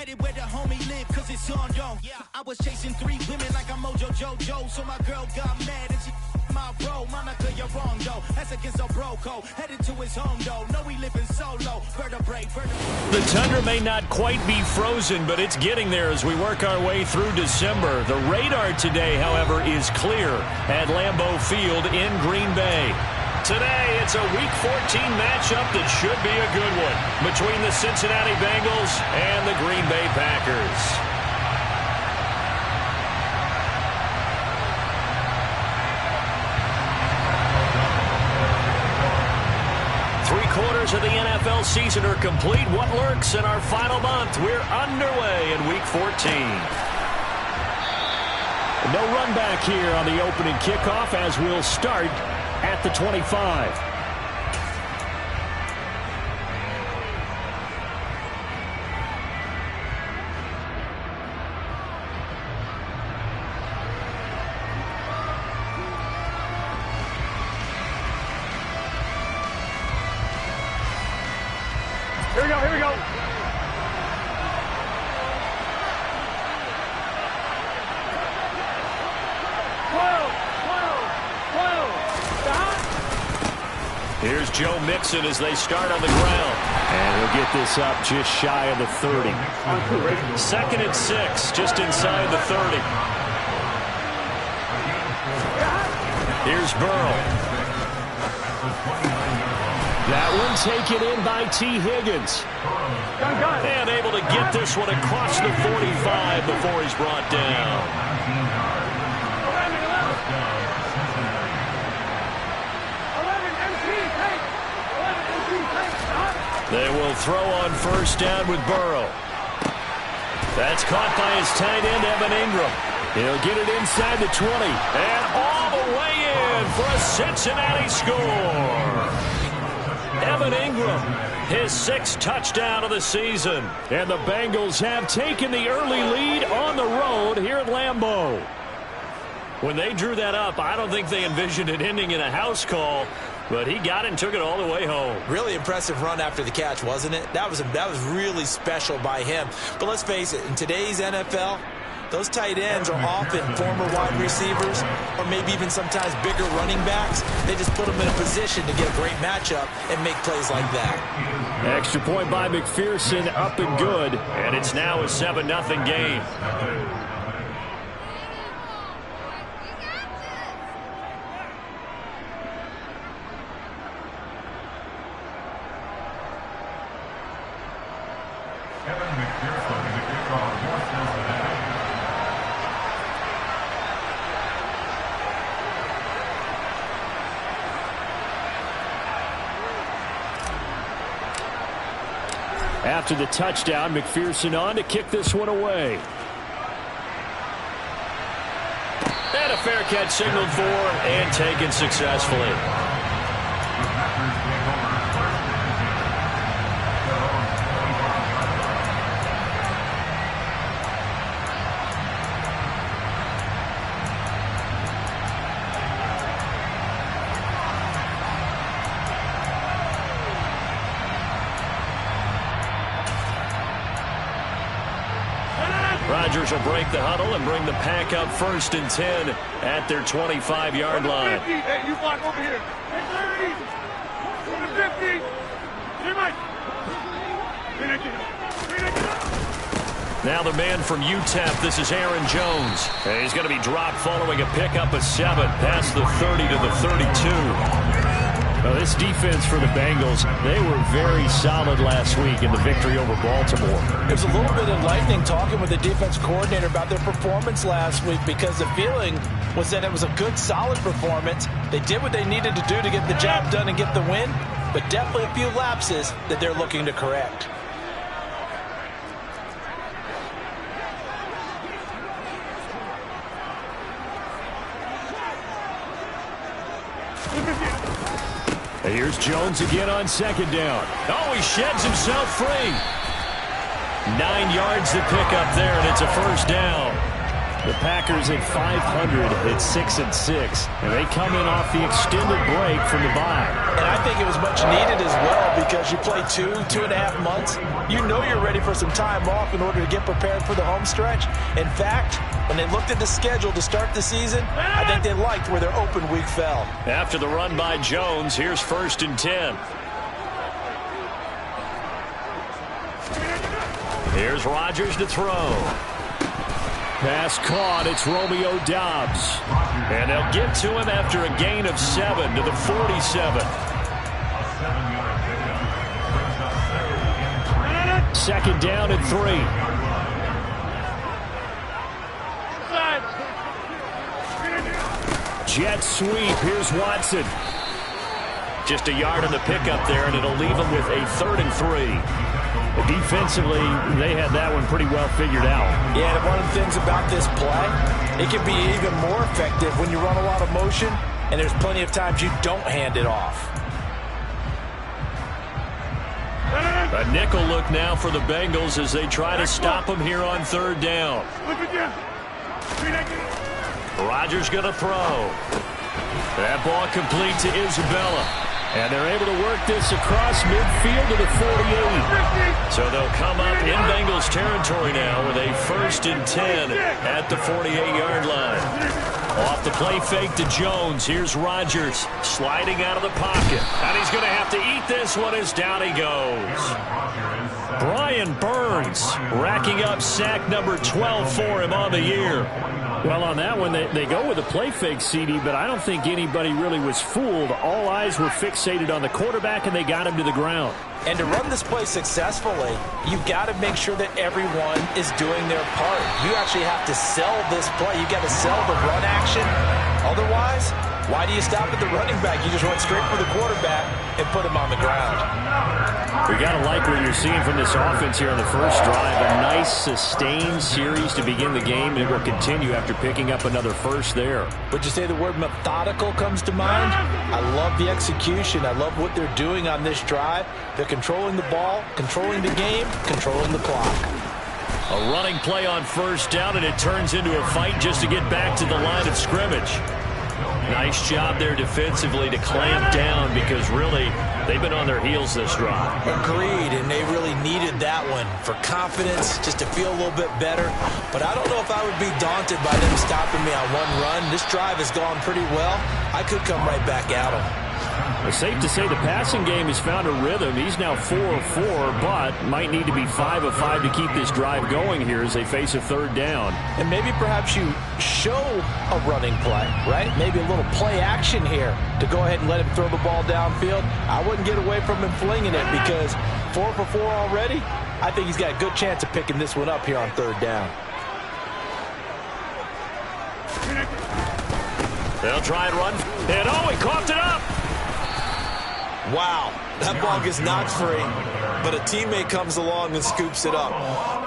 headed where the homie live, cause it's on, yo. I was chasing 3 women like I'm Mojo Jojo, so my girl got mad and she my bro. Monica, you're wrong, though. That's against a bro code. Headed to his home, though. No, we living solo. Vertebrae. The tundra may not quite be frozen, but it's getting there as we work our way through December. The radar today, however, is clear at Lambeau Field in Green Bay. Today, it's a Week 14 matchup that should be a good one between the Cincinnati Bengals and the Green Bay Packers. Three-quarters of the NFL season are complete. What lurks in our final month? We're underway in Week 14. No run back here on the opening kickoff as we'll start at the 25. Here we go, here we go. Here's Joe Mixon as they start on the ground. And he'll get this up just shy of the 30. 2nd and 6, just inside the 30. Here's Burrow. That one taken in by T. Higgins. And able to get this one across the 45 before he's brought down. They will throw on first down with Burrow. That's caught by his tight end, Evan Ingram. He'll get it inside the 20. And all the way in for a Cincinnati score. Evan Ingram, his 6th touchdown of the season. And the Bengals have taken the early lead on the road here at Lambeau. When they drew that up, I don't think they envisioned it ending in a house call, but he got it and took it all the way home. Really impressive run after the catch, wasn't it? That was really special by him. But let's face it, in today's NFL, those tight ends are often former wide receivers or maybe even sometimes bigger running backs. They just put them in a position to get a great matchup and make plays like that. Extra point by McPherson, up and good. And it's now a 7-0 game. Kevin McPherson in the kickoff for Cincinnati. After the touchdown, McPherson on to kick this one away. And a fair catch signaled for and taken successfully. Rodgers will break the huddle and bring the pack up 1st and 10 at their 25-yard line. Hey, you block over here. 50. Now the man from UTEP, this is Aaron Jones. And he's going to be dropped following a pickup of 7 past the 30 to the 32. Well, this defense for the Bengals, they were very solid last week in the victory over Baltimore. It was a little bit enlightening talking with the defense coordinator about their performance last week because the feeling was that it was a good, solid performance. They did what they needed to do to get the job done and get the win, but definitely a few lapses that they're looking to correct. Here's Jones again on 2nd down. Oh, he sheds himself free. 9 yards to pick up there, and it's a 1st down. The Packers at 500 at 6-6. And they come in off the extended break from the bye. And I think it was much needed as well because you play 2.5 months. You know you're ready for some time off in order to get prepared for the home stretch. In fact, when they looked at the schedule to start the season, I think they liked where their open week fell. After the run by Jones, here's 1st and 10. Here's Rodgers to throw. Pass caught. It's Romeo Doubs. And they'll get to him after a gain of 7 to the 47. 2nd down and 3. Jet sweep. Here's Watson. Just a yard on the pickup there, and it'll leave him with a 3rd and 3. Defensively, they had that one pretty well figured out. Yeah, and one of the things about this play, it can be even more effective when you run a lot of motion, and there's plenty of times you don't hand it off. A nickel look now for the Bengals as they try to stop him here on 3rd down. Rodgers going to throw. That ball complete to Isabella. And they're able to work this across midfield to the 48. So they'll come up in Bengals territory now with a 1st and 10 at the 48-yard line. Off the play fake to Jones. Here's Rodgers sliding out of the pocket. And he's going to have to eat this one as down he goes. Brian Burns racking up sack number 12 for him on the year. Well, on that one, they go with a play fake, CD, but I don't think anybody really was fooled. All eyes were fixated on the quarterback, and they got him to the ground. And to run this play successfully, you've got to make sure that everyone is doing their part. You actually have to sell this play. You've got to sell the run action. Otherwise, why do you stop at the running back? You just run straight for the quarterback and put him on the ground. We got to like what you're seeing from this offense here on the first drive. A nice, sustained series to begin the game, and it will continue after picking up another first there. Would you say the word methodical comes to mind? I love the execution. I love what they're doing on this drive. They're controlling the ball, controlling the game, controlling the clock. A running play on 1st down, and it turns into a fight just to get back to the line of scrimmage. Nice job there defensively to clamp down because really they've been on their heels this drive. Agreed, and they really needed that one for confidence, just to feel a little bit better. But I don't know if I would be daunted by them stopping me on one run. This drive has gone pretty well. I could come right back at them. It's safe to say the passing game has found a rhythm. He's now 4 of 4, but might need to be 5 of 5 to keep this drive going here as they face a 3rd down. And maybe perhaps you show a running play, right? Maybe a little play action here to go ahead and let him throw the ball downfield. I wouldn't get away from him flinging it because 4 for 4 already. I think he's got a good chance of picking this one up here on 3rd down. They'll try and run. And he coughed it up. Wow, that ball gets knocked free, but a teammate comes along and scoops it up.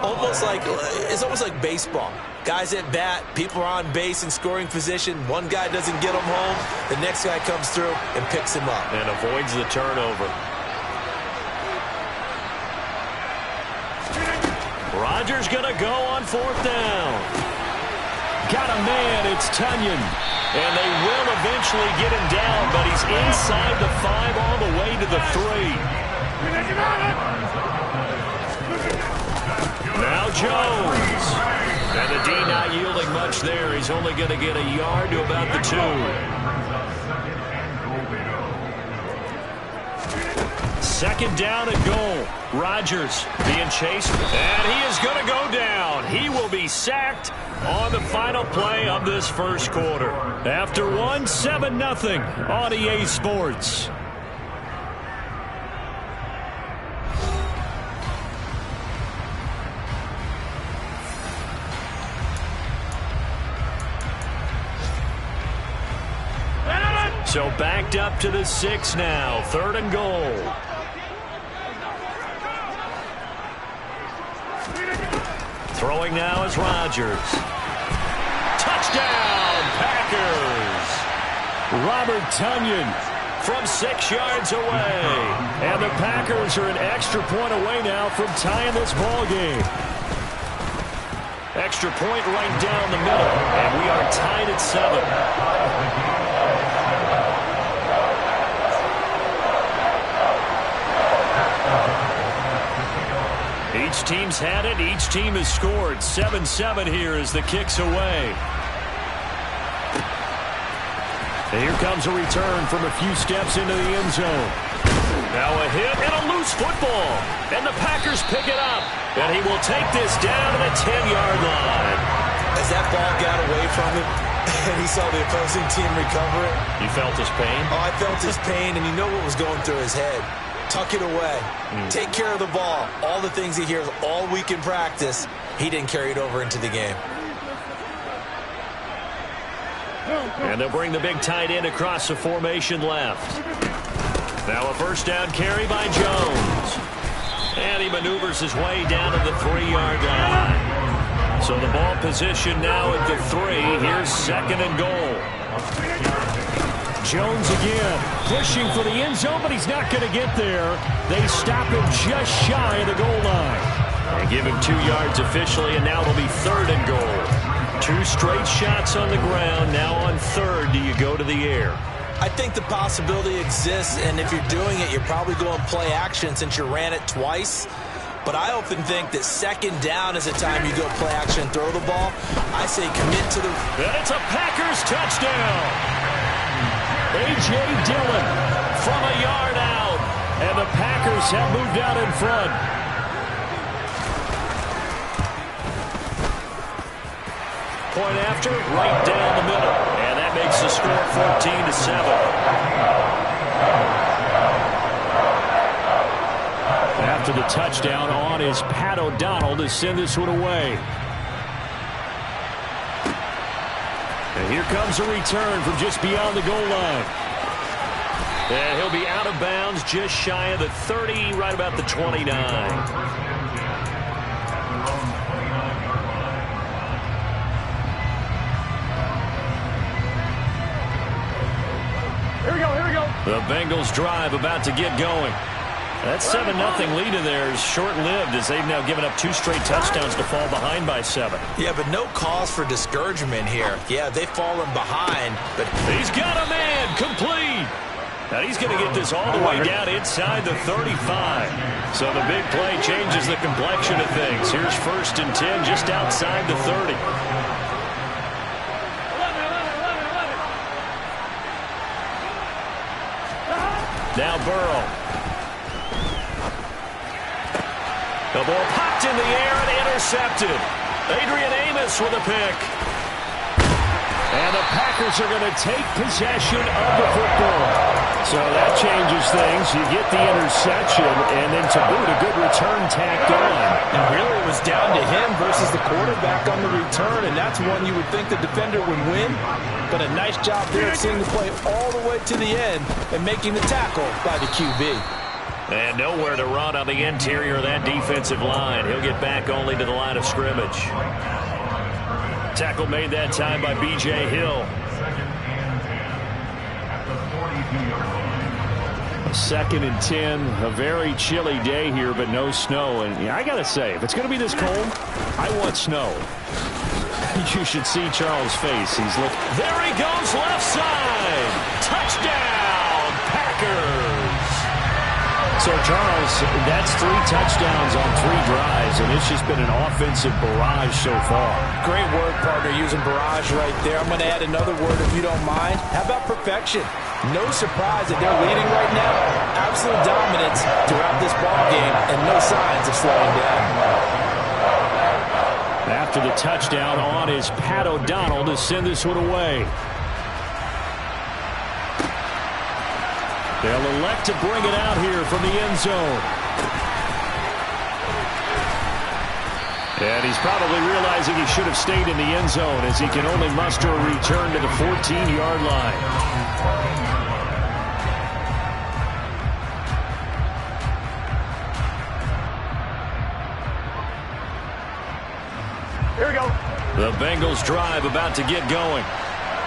It's almost like baseball. Guys at bat, people are on base in scoring position. One guy doesn't get him home. The next guy comes through and picks him up. And avoids the turnover. Rodgers going to go on 4th down. Got a man, it's Tunyon. And they will eventually get him down, but he's inside the 5 all the way to the 3. Now Jones. And the D not yielding much there. He's only going to get a yard to about the 2. 2nd down and goal. Rodgers being chased, and he is going to go down. He will be sacked on the final play of this first quarter. After 7-0 on EA Sports. So backed up to the 6 now. 3rd and goal. Throwing now is Rodgers. Touchdown, Packers! Robert Tunyon from 6 yards away. And the Packers are an extra point away now from tying this ball game. Extra point right down the middle, and we are tied at 7. Each team's had it. Each team has scored. 7-7 here as the kick's away. And here comes a return from a few steps into the end zone. Now a hit and a loose football. And the Packers pick it up. And he will take this down to the 10-yard line. As that ball got away from him and he saw the opposing team recover it. You felt his pain? Oh, I felt his pain, and you know what was going through his head. Tuck it away. Take care of the ball. All the things he hears all week in practice, he didn't carry it over into the game. And they'll bring the big tight end across the formation left. Now a first down carry by Jones. And he maneuvers his way down to the 3-yard line. So the ball position now at the 3. Here's 2nd and goal. Jones again, pushing for the end zone, but he's not going to get there. They stop him just shy of the goal line. And give him 2 yards officially, and now it'll be 3rd and goal. 2 straight shots on the ground. Now on 3rd, do you go to the air? I think the possibility exists, and if you're doing it, you're probably going play action since you ran it twice. But I often think that 2nd down is the time you go play action and throw the ball. I say commit to the... And it's a Packers touchdown. A.J. Dillon from a yard out. And the Packers have moved out in front. Point after, right down the middle. And that makes the score 14-7. After the touchdown on is Pat O'Donnell to send this one away. And here comes a return from just beyond the goal line. And he'll be out of bounds just shy of the 30, right about the 29. Here we go, here we go. The Bengals drive about to get going. That 7-0 lead in there is short-lived as they've now given up 2 straight touchdowns to fall behind by 7. Yeah, but no cause for discouragement here. Yeah, they've fallen behind, but... He's got a man complete. Now he's going to get this all the way down inside the 35. So the big play changes the complexion of things. Here's 1st and 10 just outside the 30. Now Burrow. The ball popped in the air and intercepted. Adrian Amos with a pick. And the Packers are going to take possession of the football. So that changes things. You get the interception, and then to boot, a good return tacked on. And really it was down to him versus the quarterback on the return, and that's one you would think the defender would win. But a nice job there seeing the play all the way to the end and making the tackle by the QB. And nowhere to run on the interior of that defensive line. He'll get back only to the line of scrimmage. Tackle made that time by B.J. Hill. 2nd and 10. A very chilly day here, but no snow. And I got to say, if it's going to be this cold, I want snow. You should see Charles' face. He's looking. There he goes, left side. Touchdown, Packers. So, Charles, that's 3 touchdowns on 3 drives, and it's just been an offensive barrage so far. Great work, partner, using barrage right there. I'm going to add another word if you don't mind. How about perfection? No surprise that they're leading right now. Absolute dominance throughout this ball game, and no signs of slowing down. After the touchdown, on is Pat O'Donnell to send this one away. They'll elect to bring it out here from the end zone. And he's probably realizing he should have stayed in the end zone as he can only muster a return to the 14-yard line. Here we go. The Bengals drive about to get going.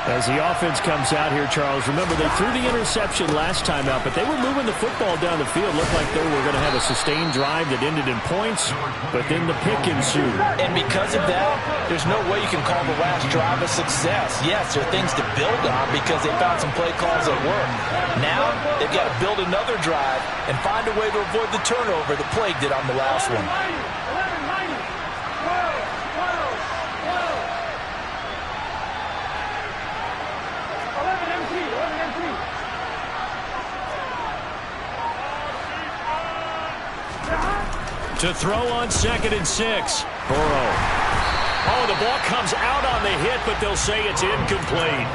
As the offense comes out here, Charles, remember they threw the interception last time out, but they were moving the football down the field. Looked like they were going to have a sustained drive that ended in points, but then the pick ensued. And because of that, there's no way you can call the last drive a success. Yes, there are things to build on because they found some play calls that work. Now, they've got to build another drive and find a way to avoid the turnover the Plague did on the last one. To throw on 2nd and 6. Burrow. Oh, the ball comes out on the hit, but they'll say it's incomplete.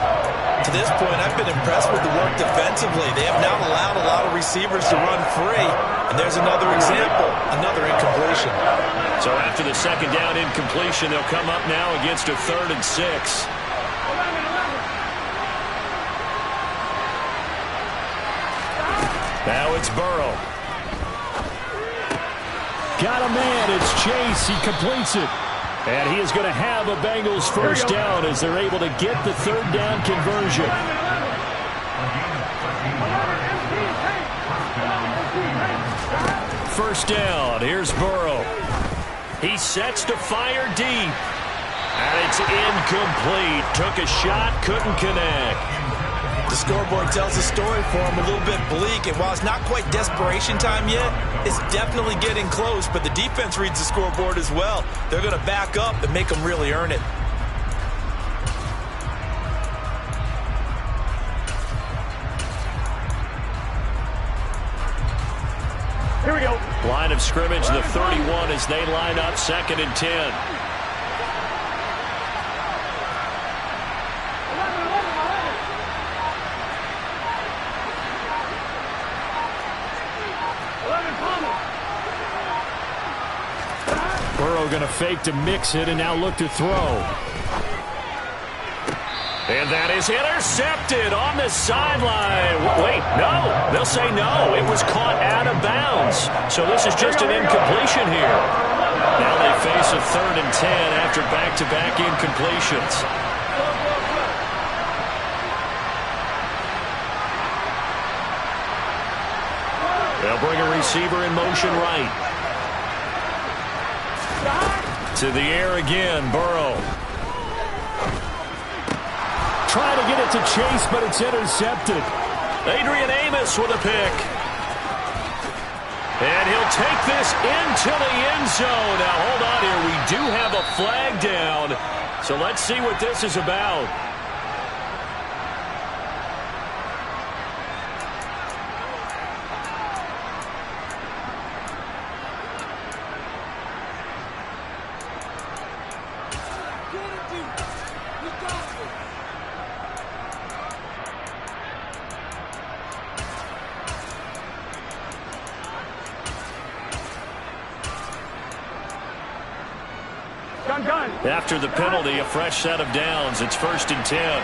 To this point, I've been impressed with the work defensively. They have not allowed a lot of receivers to run free. And there's another example, another incompletion. So after the 2nd down incompletion, they'll come up now against a 3rd and 6. Now it's Burrow. Got a man, it's Chase, he completes it. And he is going to have a Bengals first down as they're able to get the 3rd down conversion. First down, here's Burrow. He sets to fire deep. And it's incomplete. Took a shot, couldn't connect. The scoreboard tells a story for him, a little bit bleak, and while it's not quite desperation time yet, it's definitely getting close, but the defense reads the scoreboard as well. They're going to back up and make them really earn it. Here we go. Line of scrimmage, the 31 as they line up 2nd and 10. Burrow going to fake to mix it and now look to throw. And that is intercepted on the sideline. Wait, no. They'll say no. It was caught out of bounds. So this is just an incompletion here. Now they face a 3rd and 10 after back-to-back incompletions. They'll bring a receiver in motion right. To the air again, Burrow. Trying to get it to Chase, but it's intercepted. Adrian Amos with a pick. And he'll take this into the end zone. Now, hold on here. We do have a flag down. So let's see what this is about. After the penalty, a fresh set of downs. It's 1st and 10.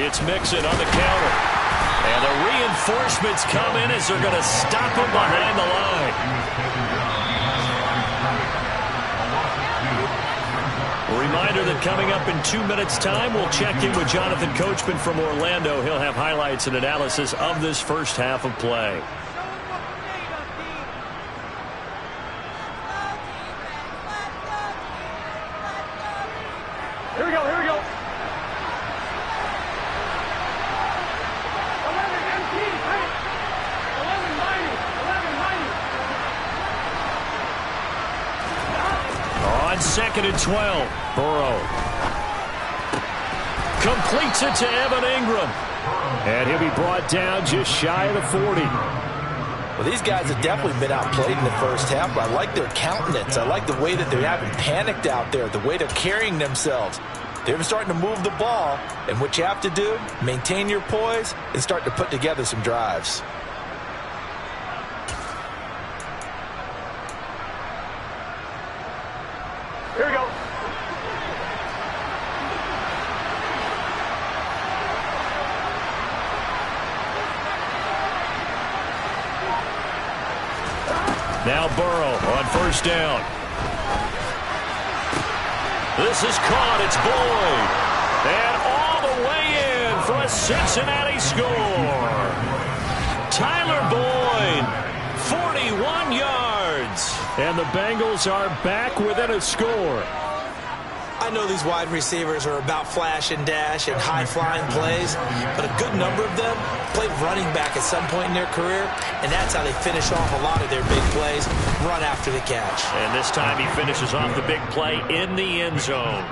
It's Mixon on the counter. And the reinforcements come in as they're going to stop him behind the line. A reminder that coming up in 2 minutes' time, we'll check in with Jonathan Coachman from Orlando. He'll have highlights and analysis of this first half of play. Here we go, here we go. 11 empty, 11 mighty, 11 mighty. On 2nd and 12, Burrow completes it to Evan Ingram. And he'll be brought down just shy of the 40. Well, these guys have definitely been outplayed in the first half, but I like their countenance. I like the way that they haven't panicked out there, the way they're carrying themselves. They're starting to move the ball, and what you have to do, maintain your poise and start to put together some drives. Here we go. Now Burrow on 1st down. This is caught. It's Boyd. And all the way in for a Cincinnati score. Tyler Boyd, 41 yards. And the Bengals are back within a score. I know these wide receivers are about flash and dash and high-flying plays, but a good number of them played running back at some point in their career, and that's how they finish off a lot of their big plays, run after the catch. And this time he finishes off the big play in the end zone.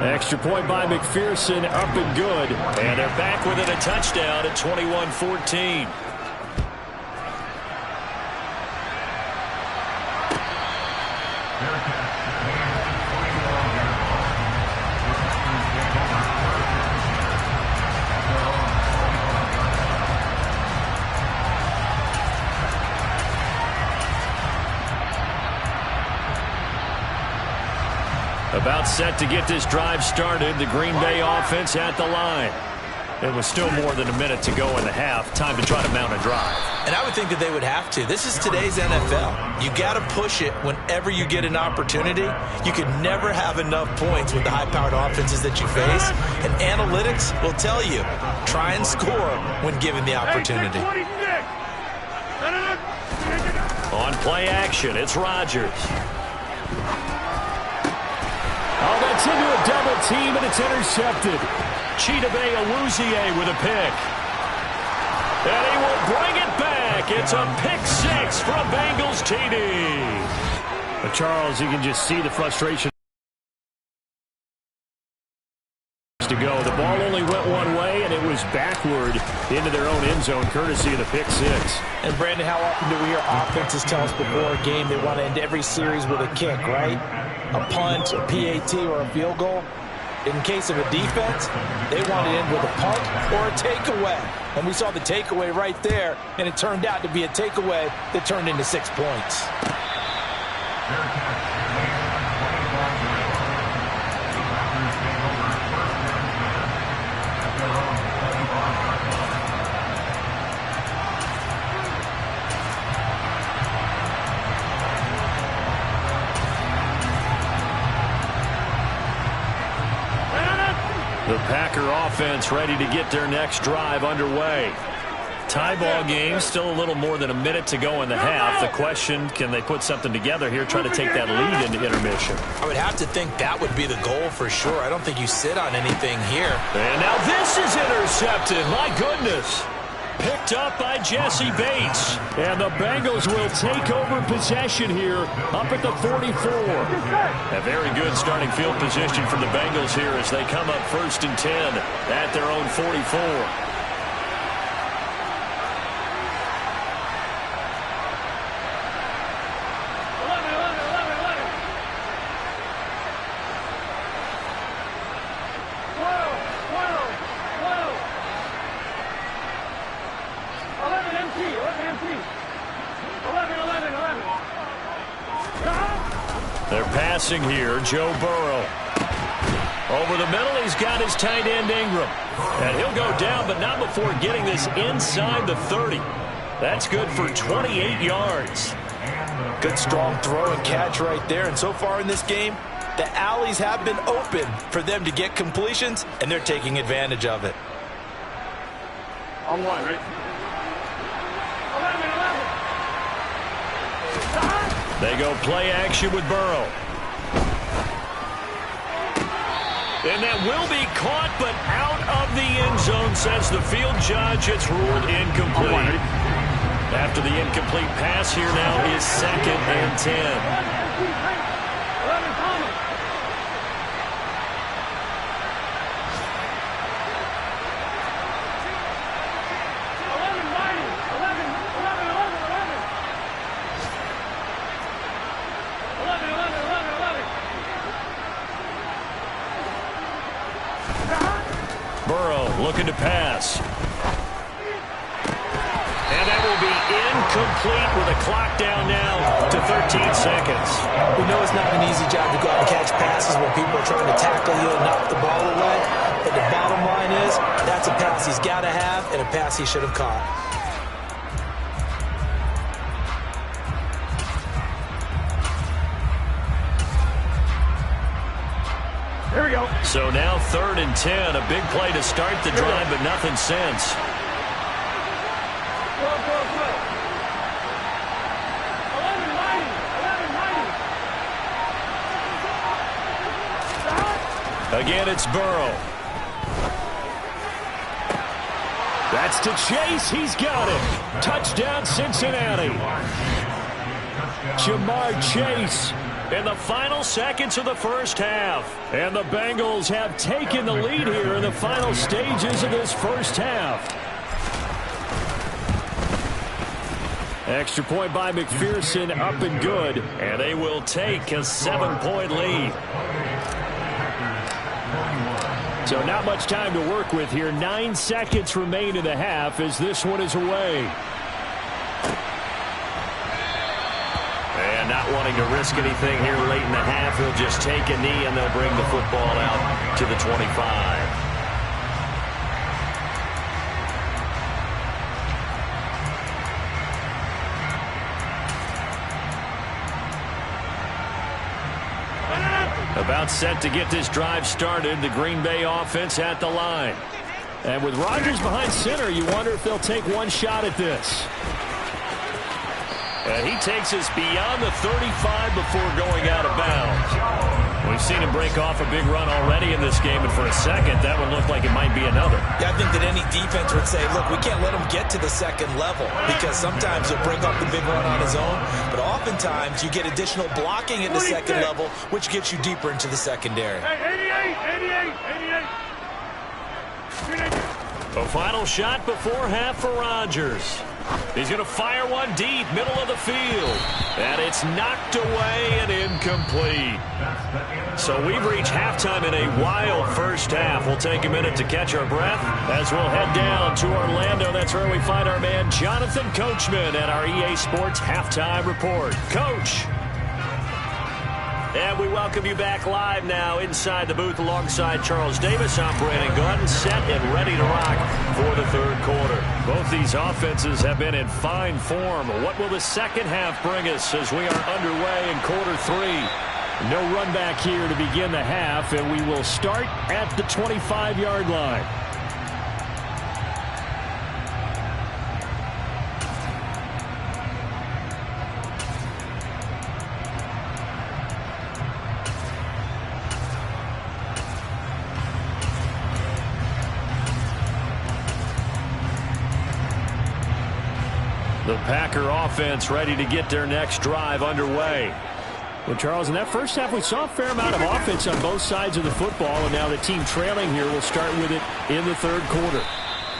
Extra point by McPherson, up and good. And they're back within a touchdown at 21-14. About set to get this drive started. The Green Bay offense at the line. It was still more than a minute to go in the half. Time to try to mount a drive. And I would think that they would have to. This is today's NFL. You got to push it whenever you get an opportunity. You can never have enough points with the high-powered offenses that you face. And analytics will tell you, try and score when given the opportunity. On play action, it's Rodgers. Oh, that's into a double team, and it's intercepted. Chidobe Awuzie with a pick. And he will bring it back. It's a pick six from Bengals TD. But Charles, you can just see the frustration to go. The ball only went one way, and it was backward into their own end zone, courtesy of the pick six. And, Brandon, how often do we hear offenses tell us before a game they want to end every series with a kick, right? A punt, a PAT, or a field goal. In case of a defense, they want to end with a punt or a takeaway. And we saw the takeaway right there, and it turned out to be a takeaway that turned into 6 points. The Packer offense ready to get their next drive underway. Tie ball game, still a little more than a minute to go in the half. The question, can they put something together here, try to take that lead into intermission? I would have to think that would be the goal for sure. I don't think you sit on anything here. And now this is intercepted. My goodness. Picked up by Jesse Bates. And the Bengals will take over possession here up at the 44. A very good starting field position for the Bengals here as they come up 1st and 10 at their own 44. They're passing here. Joe Burrow. Over the middle, he's got his tight end Ingram. And he'll go down, but not before getting this inside the 30. That's good for 28 yards. Good strong throw and catch right there. And so far in this game, the alleys have been open for them to get completions, and they're taking advantage of it. On one, right? 11. They go play action with Burrow. And that will be caught, but out of the end zone, says the field judge. It's ruled incomplete. After the incomplete pass, here now is 2nd and 10. 11, Thomas. 11, Mighty. 11. 11. Burrow looking to pass. And that will be incomplete with a clock down now to 13 seconds. We know it's not an easy job to go out and catch passes when people are trying to tackle you and knock the ball away. But the bottom line is, that's a pass he's got to have and a pass he should have caught. we go. So now 3rd and 10. A big play to start the drive, but nothing since. Go. 11-90. Again, it's Burrow. That's to Chase. He's got it. Touchdown, Cincinnati. Jamar Chase in the final seconds of the first half. And the Bengals have taken the lead here in the final stages of this first half. Extra point by McPherson, up and good. And they will take a 7-point lead. So not much time to work with here. 9 seconds remain in the half as this one is away. And not wanting to risk anything here late in the half, he'll just take a knee and they'll bring the football out to the 25. About set to get this drive started. The Green Bay offense at the line. And with Rodgers behind center, you wonder if they'll take one shot at this. And he takes us beyond the 35 before going out of bounds. We've seen him break off a big run already in this game, and for a second, that one looked like it might be another. Yeah, I think that any defense would say, look, we can't let him get to the second level because sometimes he'll break off the big run on his own, but oftentimes you get additional blocking at the second level, which gets you deeper into the secondary. Hey, 88. A final shot before half for Rodgers. He's going to fire one deep, middle of the field. And it's knocked away and incomplete. So we've reached halftime in a wild first half. We'll take a minute to catch our breath as we'll head down to Orlando. That's where we find our man Jonathan Coachman at our EA Sports Halftime Report. Coach. And we welcome you back live now inside the booth alongside Charles Davis. I'm Brandon Gordon, set and ready to rock for the third quarter. Both these offenses have been in fine form. What will the second half bring us as we are underway in quarter 3? No run back here to begin the half, and we will start at the 25-yard line. The Packer offense ready to get their next drive underway. Well, Charles, in that first half, we saw a fair amount of offense on both sides of the football, and now the team trailing here will start with it in the third quarter.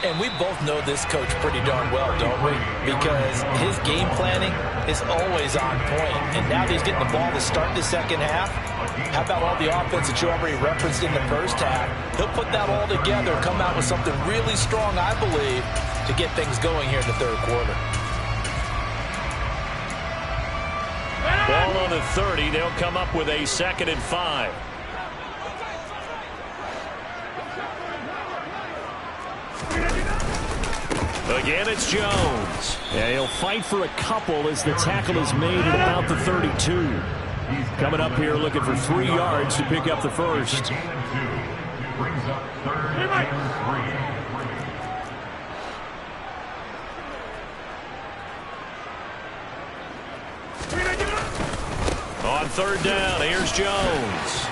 And we both know this coach pretty darn well, don't we? Because his game planning is always on point. And now that he's getting the ball to start the second half, how about all the offense that you already referenced in the first half? He'll put that all together, come out with something really strong, I believe, to get things going here in the third quarter. Ball on the 30. They'll come up with a 2nd and 5. Again, it's Jones. And he'll fight for a couple as the tackle is made at about the 32. Coming up here looking for 3 yards to pick up the first. Brings up 3rd and 3. On 3rd down, here's Jones.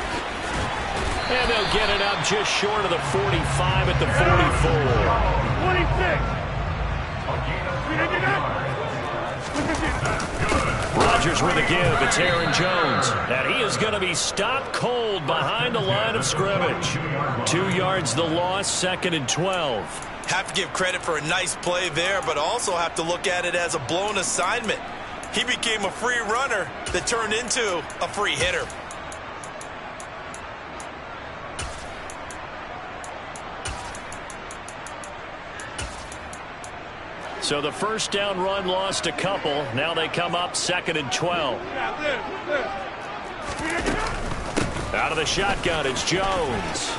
And they'll get it up just short of the 45 at the 44. Rodgers with a give. It's Aaron Jones. And he is going to be stopped cold behind the line of scrimmage. 2 yards the loss, 2nd and 12. Have to give credit for a nice play there, but also have to look at it as a blown assignment. He became a free runner that turned into a free hitter. So the first down run lost a couple. Now they come up 2nd and 12. Out of the shotgun, it's Jones.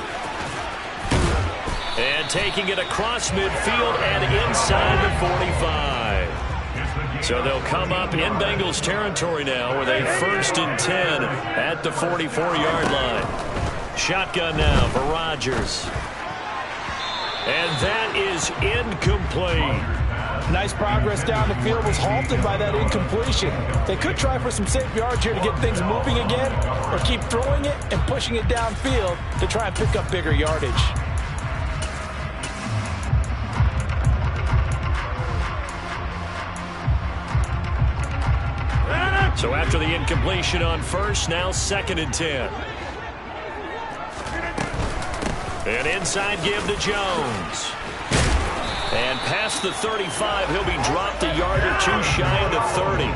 And taking it across midfield and inside the 45. So they'll come up in Bengals territory now with a 1st and 10 at the 44-yard line. Shotgun now for Rodgers. And that is incomplete. Nice progress down the field, was halted by that incompletion. They could try for some safe yards here to get things moving again, or keep throwing it and pushing it downfield to try and pick up bigger yardage. So after the incompletion on first, now 2nd and 10. An inside give to Jones. And past the 35, he'll be dropped a yard or two shy of the 30.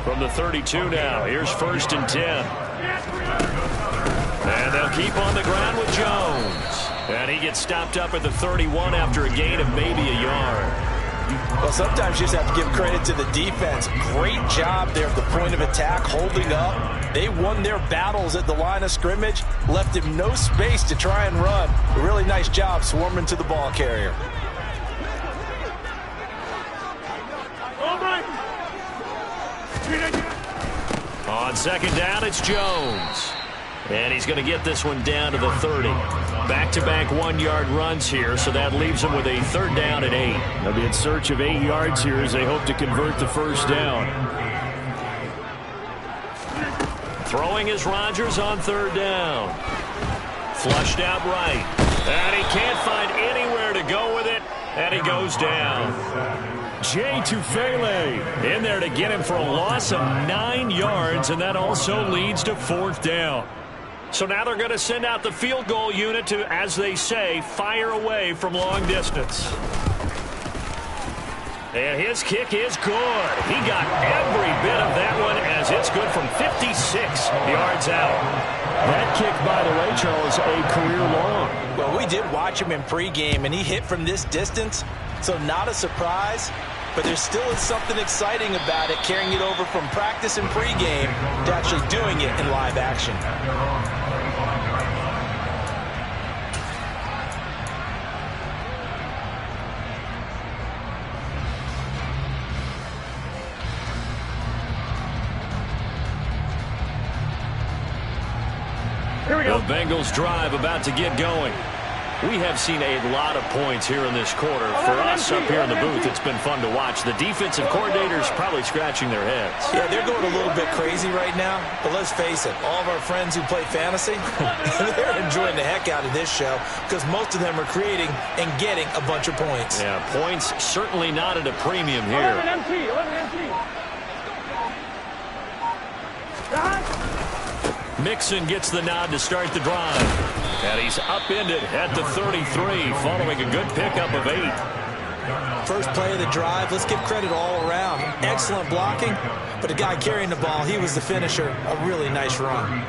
From the 32 now, here's 1st and 10. And they'll keep on the ground with Jones. And he gets stopped up at the 31 after a gain of maybe a yard. Well, sometimes you just have to give credit to the defense. Great job there at the point of attack, holding up. They won their battles at the line of scrimmage, left him no space to try and run. A really nice job swarming to the ball carrier. On 2nd down, it's Jones. And he's going to get this one down to the 30. Back-to-back 1-yard runs here, so that leaves him with a 3rd down and 8. They'll be in search of 8 yards here as they hope to convert the 1st down. Throwing is Rodgers on 3rd down. Flushed out right. And he can't find anywhere to go with it, and he goes down. Jay Tufele in there to get him for a loss of 9 yards, and that also leads to 4th down. So now they're going to send out the field goal unit to, as they say, fire away from long distance. And his kick is good. He got every bit of that one as it's good from 56 yards out. That kick, by the way, Charles, a career long. Well, we did watch him in pregame, and he hit from this distance, so not a surprise. But there still is something exciting about it, carrying it over from practice and pregame to actually doing it in live action. Here we go. The Bengals drive about to get going. We have seen a lot of points here in this quarter. For us up here in the booth, it's been fun to watch. The defensive coordinators probably scratching their heads. Yeah, they're going a little bit crazy right now. But let's face it, all of our friends who play fantasy, they're enjoying the heck out of this show because most of them are creating and getting a bunch of points. Yeah, points certainly not at a premium here. 11 empty. Mixon gets the nod to start the drive. And he's upended at the 33 following a good pickup of 8. First play of the drive, let's give credit all around. Excellent blocking, but the guy carrying the ball, he was the finisher. A really nice run.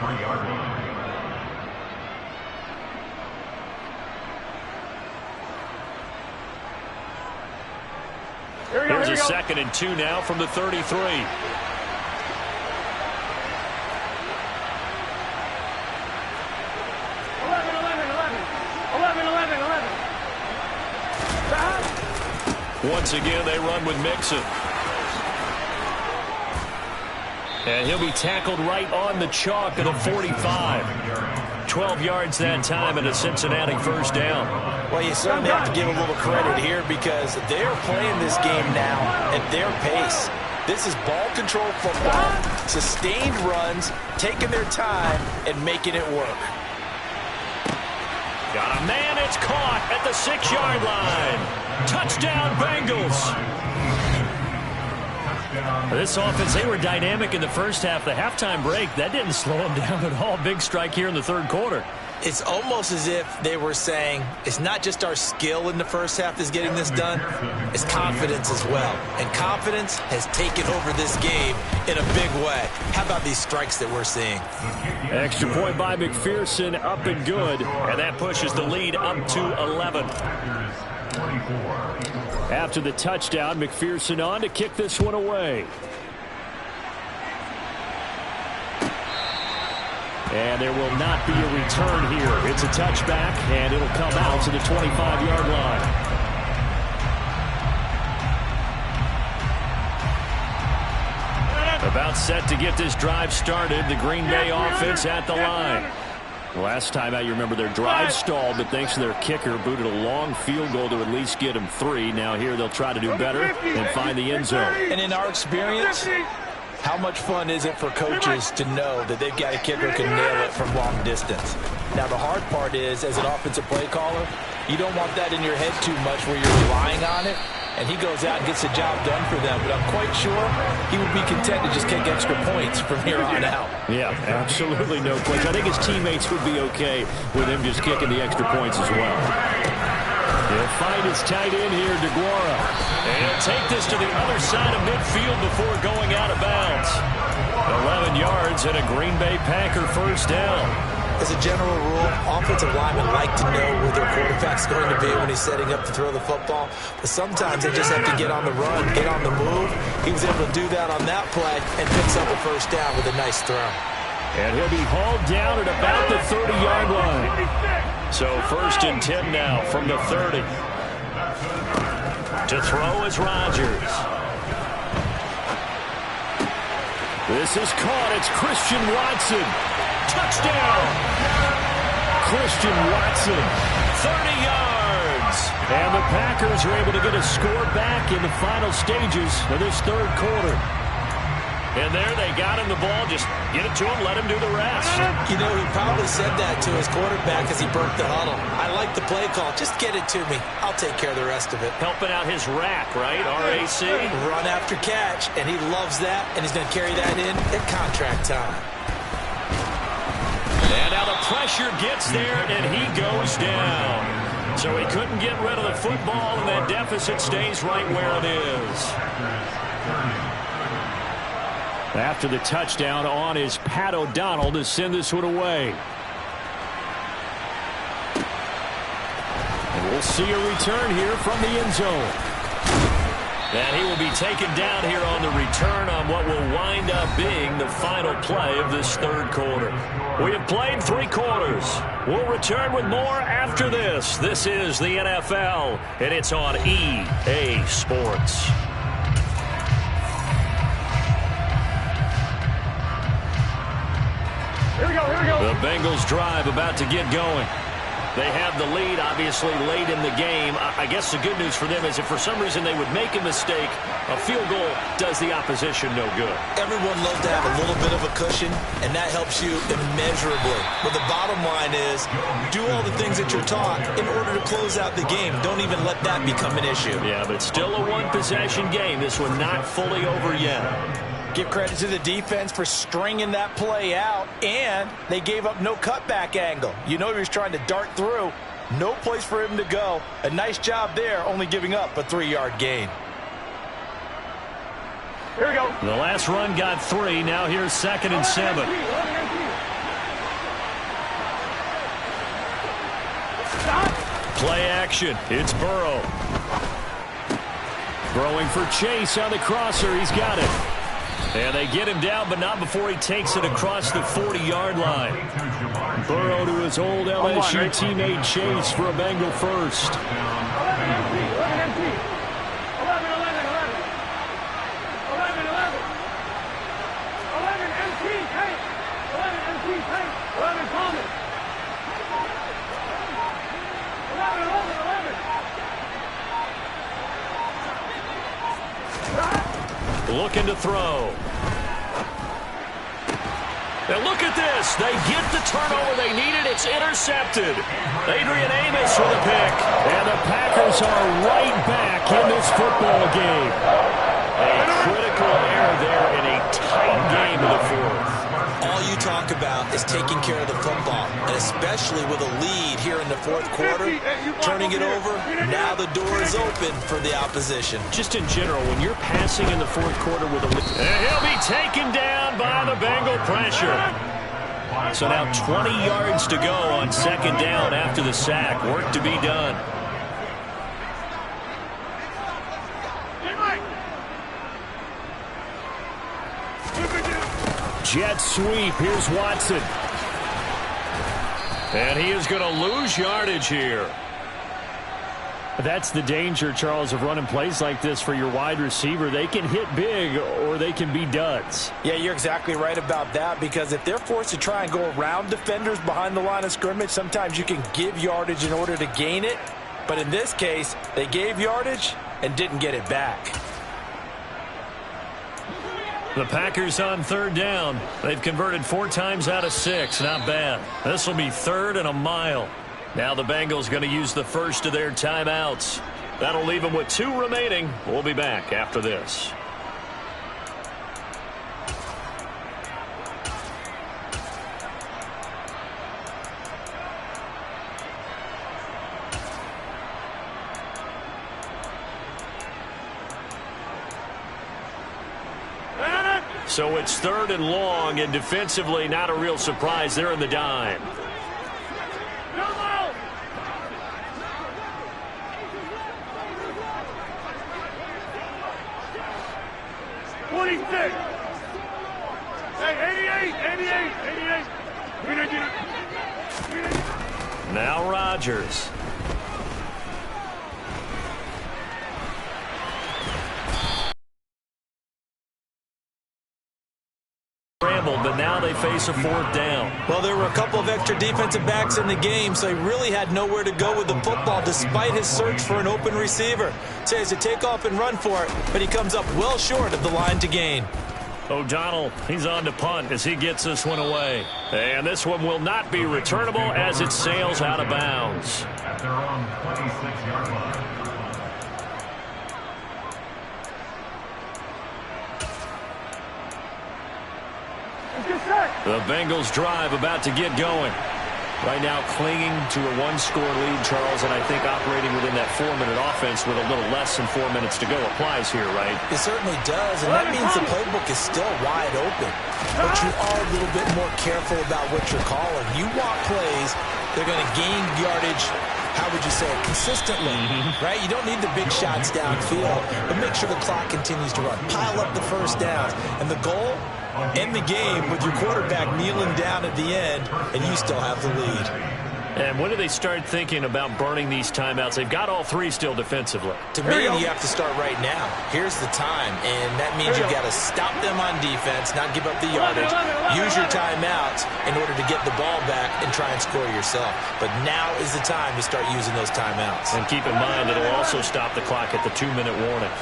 Here's a 2nd and 2 now from the 33. Once again, they run with Mixon. And he'll be tackled right on the chalk at a 45. 12 yards that time and a Cincinnati 1st down. Well, you certainly have to give a little credit here because they're playing this game now at their pace. This is ball control football, sustained runs, taking their time and making it work. Got a man, it's caught at the 6-yard line. Touchdown, Bengals. This offense, they were dynamic in the first half. The halftime break, that didn't slow them down at all. Big strike here in the 3rd quarter. It's almost as if they were saying, it's not just our skill in the first half that's getting this done, it's confidence as well. And confidence has taken over this game in a big way. How about these strikes that we're seeing? Extra point by McPherson, up and good. And that pushes the lead up to 11. After the touchdown, McPherson on to kick this one away. And there will not be a return here. It's a touchback, and it'll come out to the 25-yard line. About set to get this drive started. The Green Bay offense at the line. Last time out, you remember their drive stalled, but thanks to their kicker, booted a long field goal to at least get them 3. Now here they'll try to do better and find the end zone. And in our experience, how much fun is it for coaches to know that they've got a kicker who can nail it from long distance? Now, the hard part is, as an offensive play caller, you don't want that in your head too much where you're relying on it, and he goes out and gets the job done for them. But I'm quite sure he would be content to just kick extra points from here on out. Yeah, absolutely no question. I think his teammates would be okay with him just kicking the extra points as well. He'll find his tight end here, DeGuara. And he'll take this to the other side of midfield before going out of bounds. 11 yards and a Green Bay Packer first down. As a general rule, offensive linemen like to know where their quarterback's going to be when he's setting up to throw the football. But sometimes they just have to get on the run, get on the move. He was able to do that on that play and picks up a first down with a nice throw. And he'll be hauled down at about the 30-yard line. So 1st and 10 now from the 30. To throw is Rodgers. This is caught. It's Christian Watson. Touchdown! Christian Watson, 30 yards. And the Packers are able to get a score back in the final stages of this third quarter. And there they got him the ball. Just get it to him, let him do the rest. You know, he probably said that to his quarterback as he broke the huddle. I like the play call. Just get it to me. I'll take care of the rest of it. Helping out his rack, right? RAC. Run after catch, and he loves that, and he's going to carry that in at contract time. And now the pressure gets there, and he goes down. So he couldn't get rid of the football, and that deficit stays right where it is. After the touchdown on is Pat O'Donnell to send this one away. And we'll see a return here from the end zone. And he will be taken down here on the return on what will wind up being the final play of this third quarter. We have played 3 quarters. We'll return with more after this. This is the NFL, and it's on EA Sports. Here we go, here we go. The Bengals drive about to get going. They have the lead, obviously, late in the game. I guess the good news for them is if for some reason they would make a mistake, a field goal does the opposition no good. Everyone loves to have a little bit of a cushion, and that helps you immeasurably. But the bottom line is, do all the things that you're taught in order to close out the game. Don't even let that become an issue. Yeah, but still a one-possession game. This one not fully over yet. Give credit to the defense for stringing that play out, and they gave up no cutback angle. You know he was trying to dart through. No place for him to go. A nice job there, only giving up a 3-yard gain. Here we go. The last run got 3. Now here's 2nd and 7. Play action. It's Burrow. Throwing for Chase on the crosser. He's got it. And they get him down, but not before he takes it across the 40-yard line. Burrow to his old LSU teammate Chase for a Bengal first. 11 empty. 11, 11, 11. 11, 11. 11 empty. Hey. 11 empty. Hey. 11 Thomas. 11, 11, 11. Looking to throw. And look at this. They get the turnover they needed. It's intercepted. Adrian Amos with a pick. And the Packers are right back in this football game. A critical error there in a tight game in the fourth. All you talk about is taking care of the football, and especially with a lead here in the fourth quarter, turning it over, now the door is open for the opposition. Just in general, when you're passing in the fourth quarter with a lead, and he'll be taken down by the Bengal pressure. So now 20 yards to go on 2nd down after the sack. Work to be done. Jet sweep. Here's Watson. And he is going to lose yardage here. That's the danger, Charles, of running plays like this for your wide receiver. They can hit big or they can be duds. Yeah, you're exactly right about that, because if they're forced to try and go around defenders behind the line of scrimmage, sometimes you can give yardage in order to gain it. But in this case, they gave yardage and didn't get it back. The Packers on third down. They've converted 4 times out of 6. Not bad. This will be 3rd and a mile. Now the Bengals going to use the first of their timeouts. That'll leave them with 2 remaining. We'll be back after this. So it's 3rd and long, and defensively not a real surprise. They're in the dime. 46. Hey, 88. Now Rodgers. But now they face a 4th down. Well, there were a couple of extra defensive backs in the game, so he really had nowhere to go with the football despite his search for an open receiver. So he has to take off and run for it, but he comes up well short of the line to gain. O'Donnell, he's on to punt as he gets this one away. And this one will not be returnable as it sails out of bounds. At their own 26-yard line. The Bengals drive about to get going. Right now clinging to a 1-score lead, Charles, and I think operating within that 4-minute offense with a little less than 4 minutes to go applies here, right? It certainly does, and that means the playbook is still wide open. But you are a little bit more careful about what you're calling. You walk plays, they're going to gain yardage, how would you say it, consistently, right? You don't need the big shots downfield, but make sure the clock continues to run. Pile up the first downs, and the goal, end the game with your quarterback kneeling down at the end, and you still have the lead. And when do they start thinking about burning these timeouts? They've got all 3 still defensively. To me, you have to start right now. Here's the time, and that means you've got to stop them on defense, not give up the yardage, use your timeouts in order to get the ball back and try and score yourself. But now is the time to start using those timeouts. And keep in mind, it'll also stop the clock at the 2-minute warning.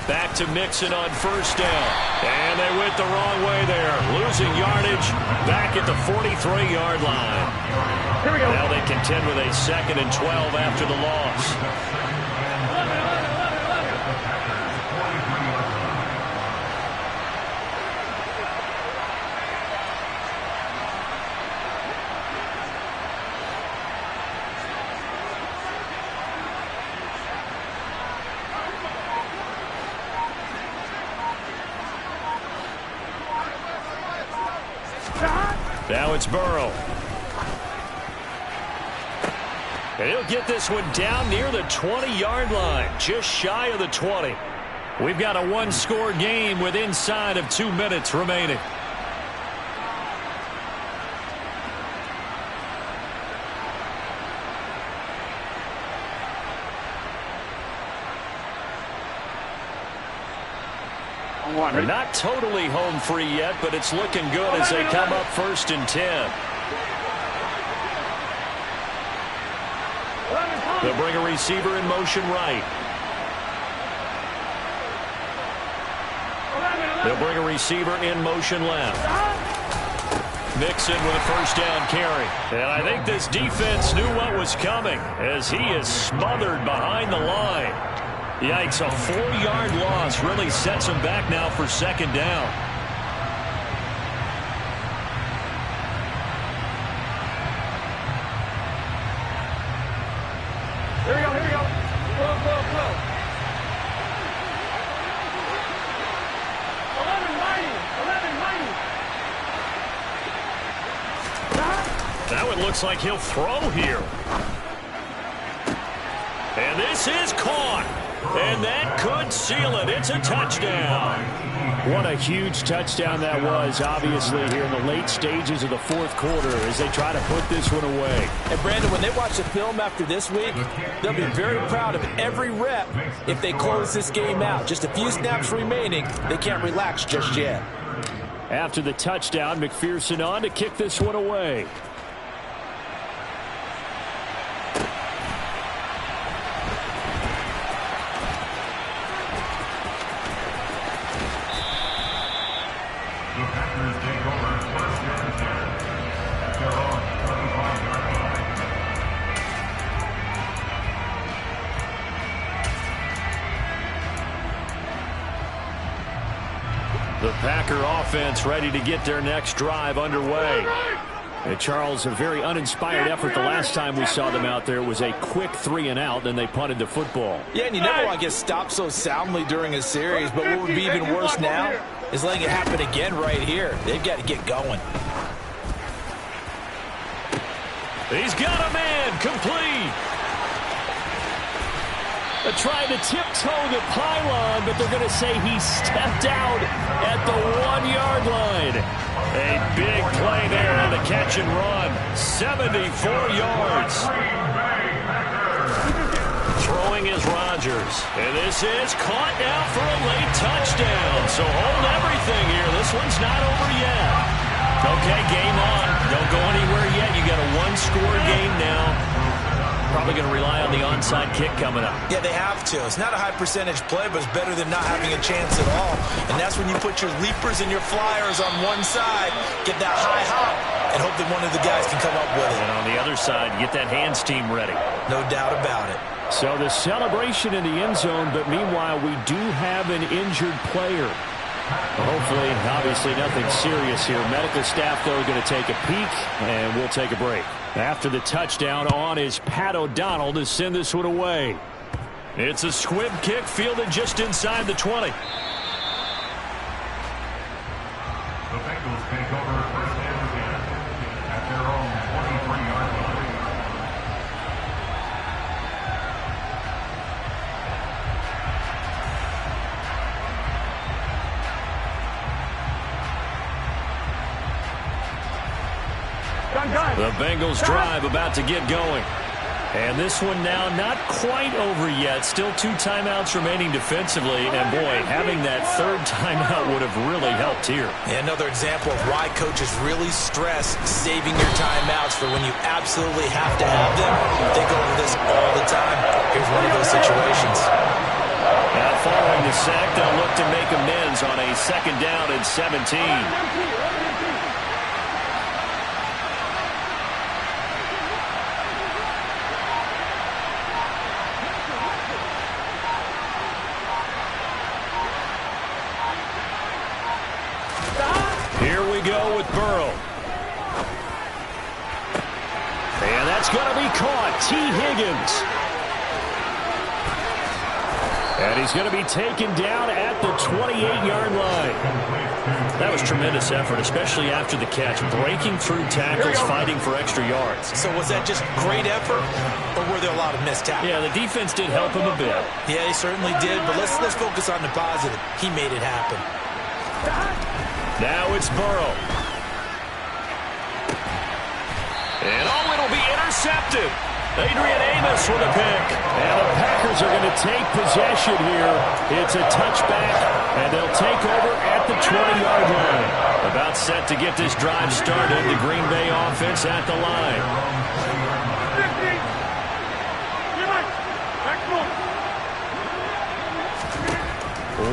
Back to Mixon on first down. And they went the wrong way there. Losing yardage back at the 43-yard line. Here we go. Now they contend with a 2nd and 12 after the loss. Now it's Burrow. And he'll get this one down near the 20-yard line, just shy of the 20. We've got a 1-score game with inside of 2 minutes remaining. They're not totally home free yet, but it's looking good as they come up 1st and 10. They'll bring a receiver in motion right. They'll bring a receiver in motion left. Mixon with a first down carry. And I think this defense knew what was coming as he is smothered behind the line. Yikes, a 4-yard loss really sets him back now for 2nd down. Here we go. Flow. 11-90. That one looks like he'll throw here. And this is caught. And that could seal it. It's a touchdown. What a huge touchdown that was, obviously, here in the late stages of the fourth quarter as they try to put this one away. And, Brandon, when they watch the film after this week, they'll be very proud of every rep if they close this game out. Just a few snaps remaining. They can't relax just yet. After the touchdown, McPherson on to kick this one away. The Packer offense ready to get their next drive underway. And Charles, a very uninspired effort the last time we saw them out there. It was a quick 3-and-out, then they punted the football. Yeah, and you never want to get stopped so soundly during a series, but what would be even worse now is letting it happen again right here. They've got to get going. He's got a man, complete. They're trying to tiptoe the pylon, but they're going to say he stepped out at the 1-yard line. A big play there on the catch and run. 74 yards. Throwing is Rodgers. And this is caught now for a late touchdown. So hold everything here. This one's not over yet. Okay, game on. Don't go anywhere yet. You got a one-score game now. Probably going to rely on the onside kick coming up. Yeah, they have to. It's not a high percentage play, but it's better than not having a chance at all. And that's when you put your leapers and your flyers on one side, get that high hop, and hope that one of the guys can come up with it. And on the other side, get that hands team ready. No doubt about it. So the celebration in the end zone, but meanwhile, we do have an injured player. Hopefully, obviously, nothing serious here. Medical staff, though, are going to take a peek, and we'll take a break. After the touchdown, on is Pat O'Donnell to send this one away. It's a squib kick fielded just inside the 20. The Bengals take over first and 10 at their own 23-yard line. The Bengals drive about to get going. And this one now not quite over yet. Still 2 timeouts remaining defensively. And, boy, having that third timeout would have really helped here. Yeah, another example of why coaches really stress saving your timeouts for when you absolutely have to have them. They go over this all the time. Here's one of those situations. Now, following the sack, they'll look to make amends on a 2nd down and 17. Here we go with Burrow. And that's going to be caught. T. Higgins. And he's going to be taken down at the 28-yard line. That was tremendous effort, especially after the catch. Breaking through tackles, fighting for extra yards. So was that just great effort, or were there a lot of missed tackles? Yeah, the defense did help him a bit. Yeah, he certainly did, but let's focus on the positive. He made it happen. Now it's Burrow. And it'll be intercepted. Adrian Amos with a pick. And the Packers are going to take possession here. It's a touchback, and they'll take over at the 20-yard line. About set to get this drive started. The Green Bay offense at the line.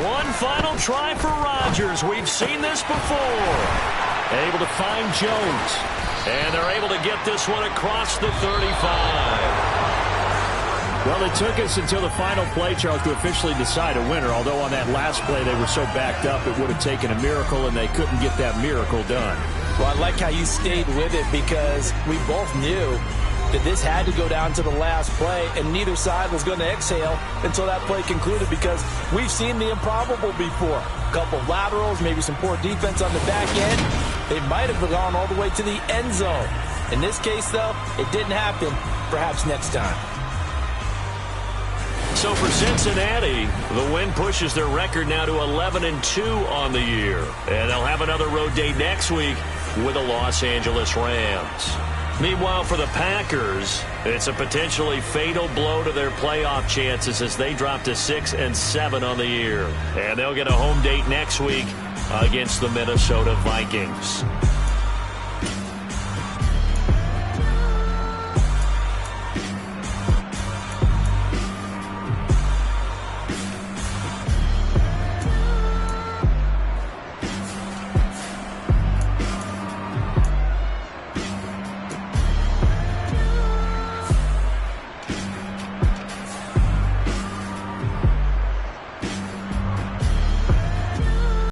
One final try for Rodgers. We've seen this before. Able to find Jones. And they're able to get this one across the 35. Well, it took us until the final play, Charles, to officially decide a winner. Although on that last play they were so backed up, it would have taken a miracle, and they couldn't get that miracle done. Well, I like how you stayed with it because we both knew that this had to go down to the last play, and neither side was going to exhale until that play concluded because we've seen the improbable before. A couple of laterals, maybe some poor defense on the back end. They might have gone all the way to the end zone. In this case, though, it didn't happen. Perhaps next time. So for Cincinnati, the win pushes their record now to 11-2 on the year. And they'll have another road date next week with the Los Angeles Rams. Meanwhile, for the Packers, it's a potentially fatal blow to their playoff chances as they drop to 6-7 on the year. And they'll get a home date next week against the Minnesota Vikings.